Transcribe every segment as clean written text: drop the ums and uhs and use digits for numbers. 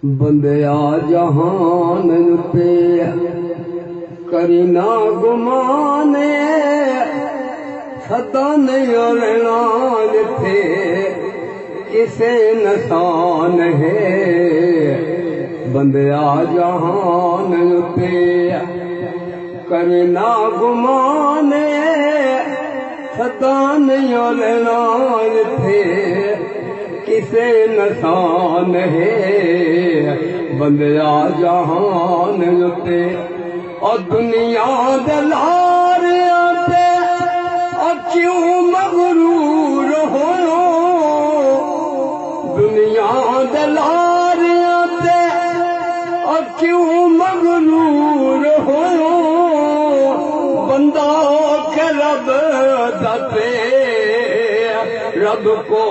बंदया जहान ते करीना गुमाने सदा नहीं रहना थे किसे नसान है। बंदया जहान ते करीना गुमाने सदा नहीं रहना थे किसे नसान है। बंदया जहान ते और दुनिया दलार पे और क्यों मगरूर हो। दुनिया दलार पे और क्यों मगरूर हो। बंदा के रब दते रब को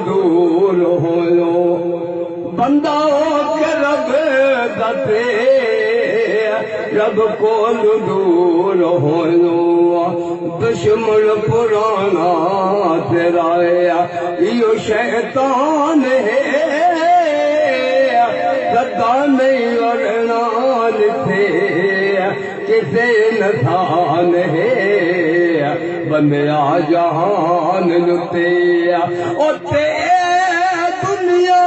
दूर हो। बंदा के रब दते रब को दूर हो। दुश्मन पुराना तेरा यो शैतान है सदा नहीं वरना थे किसे नसान है। बंदया जहान ते ओते दुनिया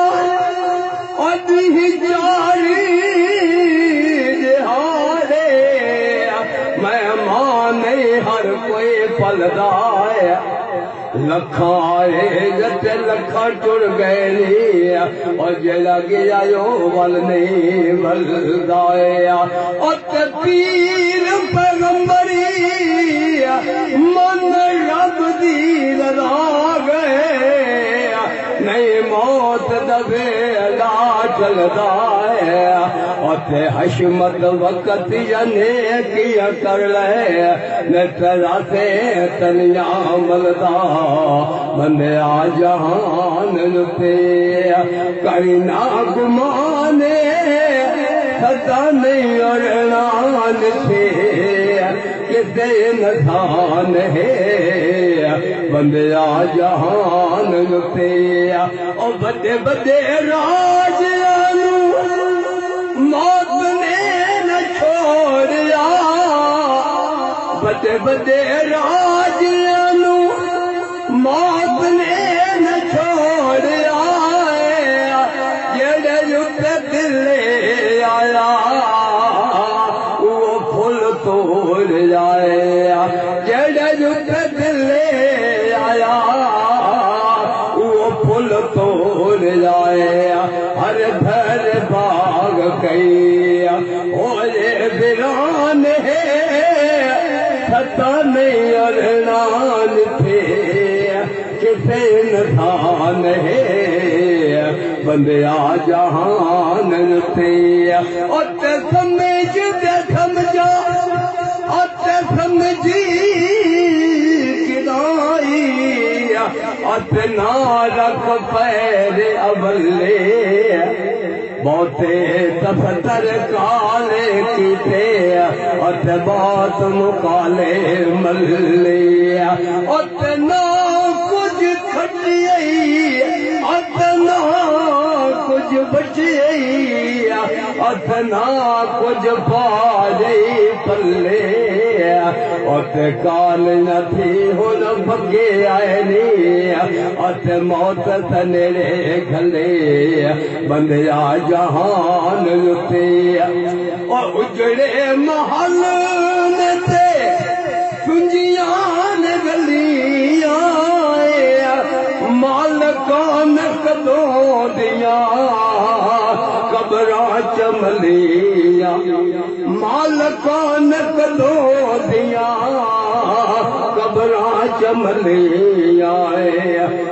अधी जारी हारे मेहमान हर कोई पलदा लखाए जते लखा टुर गए और जला गया यो वल नहीं बलदाया। और पीर पैगंबरी मन रब दी लगा गए नहीं मौत दबे ला चलदा है। और हशमत वक्त जने किया कर ले न तेरा से तनिया मलदा। बंदया जहान ते करीना गुमाने सदा नहीं अड़ना थे किसे नसान है। बंदया जहान ते और बड़े बड़े राज मौत ने न छोड़िया। बड़े बड़े राज मौत ने न छोड़िया। जेड़े युद्ध दिले आया वो फुल तोड़ जाए। जेड़े युद्ध दिले आया वो फुल तोड़ जाए। हर घर बाग कई और वीरान है सदा नहीं अरनान थे किसे नसान है। बंदया जहान ते समझ दे समझा समझी किदाई ना रख पैर अबले। बहुते दफ्तर काले कीते बहुत मुकाले मल्ले। ना कुछ खटिए ना कुछ बचिए ना कुछ पाजे पल्ले। काल न थी हो न भगे आए नी मौत सनेरे खले। बंदया जहान ते और उजड़े महल ते कुंजियां गलियां मालकान कदों दिया कबरा चमलिया। मालकान कदों दिया कबरा चमलिया।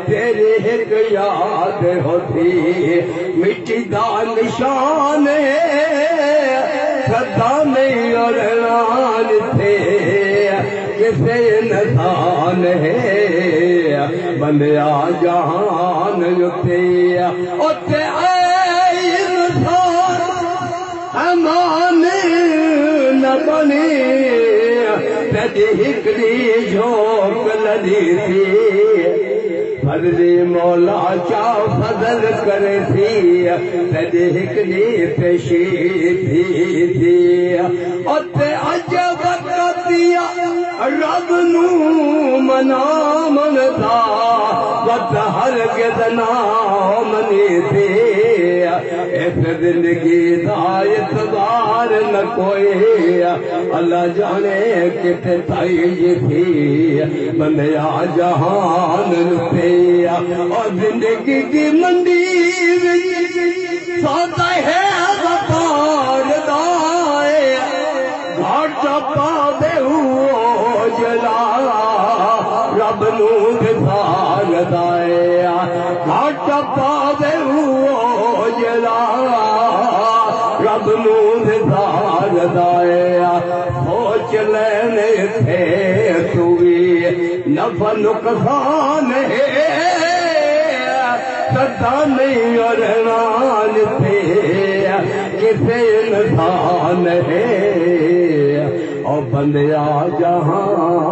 तेरे एक याद होती मिट्टी दा निशान सदा नहीं अरनान थे किसे नसान है। बंदया जहान ते ओते अमान न बने तेरी हिकड़ी झोंक लदी थी फर्जी मौला चा फजल करे थी तॾहिं हिकिड़ी पेशी थी उते अजब कतिया रब नूं मना मनदा वत हर गिदना मनी थी इस जिंदगी दा एतबार न कोई अल्लाह जाने किथे ताई थी बंदिया जहान पे और जिंदगी की मंडी सौदा है वफार दाए घाट पावे हुओ जला रब नूं दिसार दाए घाट पावे हुओ जला रब नूं दिसार दाए सोच लेने थे तू नफा नुकसान है सदा नहीं और रान थे किसे इंसान है और बंदिया जहां